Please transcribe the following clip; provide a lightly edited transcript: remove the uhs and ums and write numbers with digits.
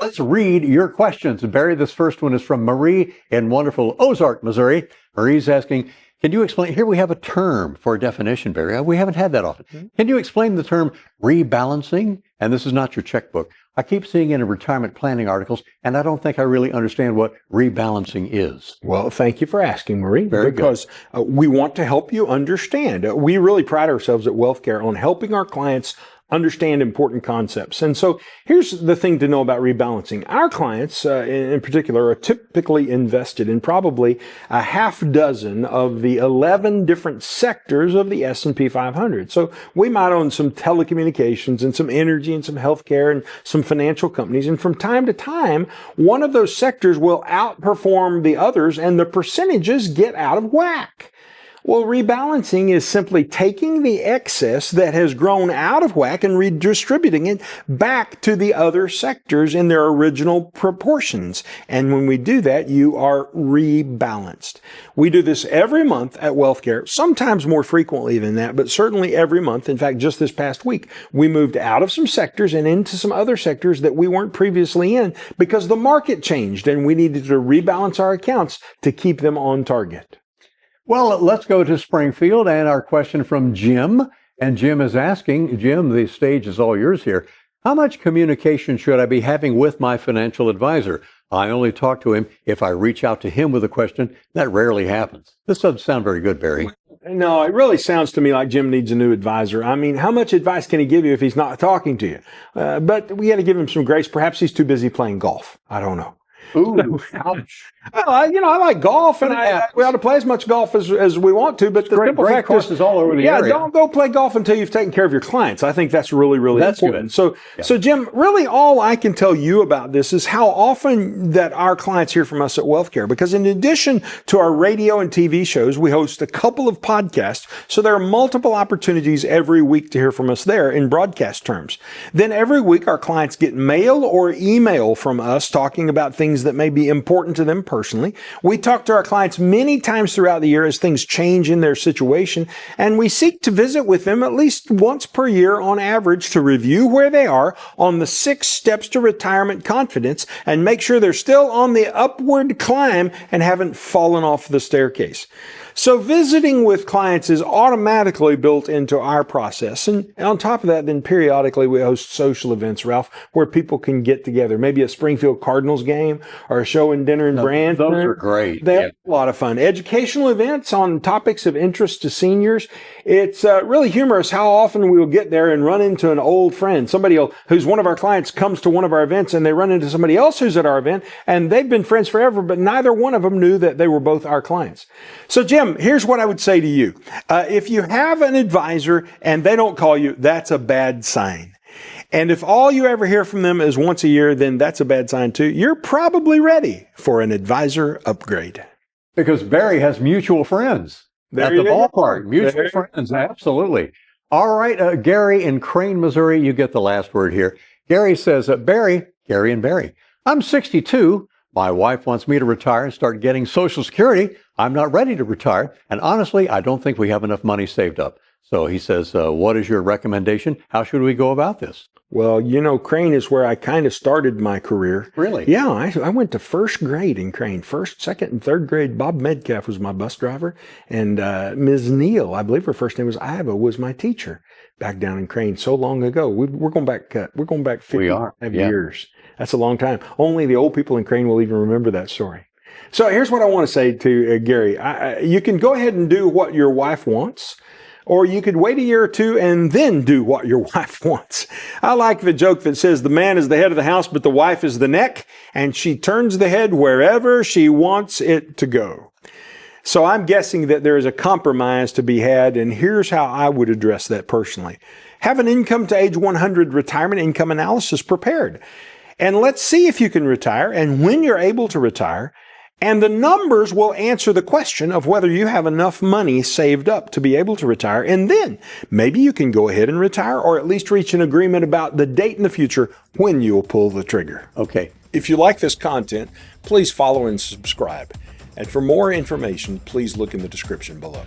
let's read your questions. Barry, this first one is from Marie in wonderful Ozark, Missouri. Marie's asking, can you explain, here we have a term for a definition, Barry. We haven't had that often. Can you explain the term rebalancing? And this is not your checkbook. I keep seeing it in retirement planning articles, and I don't think I really understand what rebalancing is. Well, thank you for asking, Marie. Very because we want to help you understand. We really pride ourselves at WealthCare on helping our clients understand important concepts. And so here's the thing to know about rebalancing. Our clients, in particular, are typically invested in probably a half dozen of the 11 different sectors of the S&P 500. So we might own some telecommunications and some energy and some healthcare and some financial companies. And from time to time, one of those sectors will outperform the others and the percentages get out of whack. Well, rebalancing is simply taking the excess that has grown out of whack and redistributing it back to the other sectors in their original proportions. And when we do that, you are rebalanced. We do this every month at WealthCare, sometimes more frequently than that, but certainly every month. In fact, just this past week, we moved out of some sectors and into some other sectors that we weren't previously in because the market changed and we needed to rebalance our accounts to keep them on target. Well, let's go to Springfield and our question from Jim. And Jim is asking, Jim, the stage is all yours here. How much communication should I be having with my financial advisor? I only talk to him if I reach out to him with a question. That rarely happens. This doesn't sound very good, Barry. No, it really sounds to me like Jim needs a new advisor. I mean, how much advice can he give you if he's not talking to you? But we got to give him some grace. Perhaps he's too busy playing golf. I don't know. Ooh, ouch. Well, I like golf, and we ought to play as much golf as we want to. But the simple fact is all over the area. Don't go play golf until you've taken care of your clients. I think that's really important. Good. So Jim, really all I can tell you about this is how often that our clients hear from us at WealthCare. Because in addition to our radio and TV shows, we host a couple of podcasts. So there are multiple opportunities every week to hear from us there in broadcast terms. Then every week our clients get mail or email from us talking about things that may be important to them personally. We talk to our clients many times throughout the year as things change in their situation, and we seek to visit with them at least once per year on average to review where they are on the 6 steps to retirement confidence and make sure they're still on the upward climb and haven't fallen off the staircase. So visiting with clients is automatically built into our process. And on top of that, then periodically we host social events, Ralph, where people can get together. Maybe a Springfield Cardinals game or a show and dinner in Brandon. Those are great. They're a lot of fun. Educational events on topics of interest to seniors. It's really humorous how often we will get there and run into an old friend. Somebody who's one of our clients comes to one of our events and they run into somebody else who's at our event and they've been friends forever, but neither one of them knew that they were both our clients. So Jim, here's what I would say to you. If you have an advisor and they don't call you, that's a bad sign. And if all you ever hear from them is once a year, then that's a bad sign too. You're probably ready for an advisor upgrade. Because Barry has mutual friends at the ballpark. Mutual friends, absolutely. All right, Gary in Crane, Missouri, you get the last word here. Gary says, Gary and Barry, I'm 62. My wife wants me to retire and start getting Social Security. I'm not ready to retire. And honestly, I don't think we have enough money saved up. So he says, what is your recommendation? How should we go about this? Well, Crane is where I kind of started my career. Really? Yeah, I went to first grade in Crane. First, second, and third grade. Bob Medcalf was my bus driver. And Ms. Neal, I believe her first name was Iva, was my teacher back down in Crane so long ago. We're going back 55 years. That's a long time. Only the old people in Crane will even remember that story. So here's what I want to say to Gary. You can go ahead and do what your wife wants, or you could wait a year or two and then do what your wife wants. I like the joke that says the man is the head of the house, but the wife is the neck, and she turns the head wherever she wants it to go. So I'm guessing that there is a compromise to be had, and here's how I would address that personally. Have an income to age 100 retirement income analysis prepared. And let's see if you can retire and when you're able to retire. And the numbers will answer the question of whether you have enough money saved up to be able to retire. And then maybe you can go ahead and retire or at least reach an agreement about the date in the future when you'll pull the trigger. Okay. If you like this content, please follow and subscribe. And for more information, please look in the description below.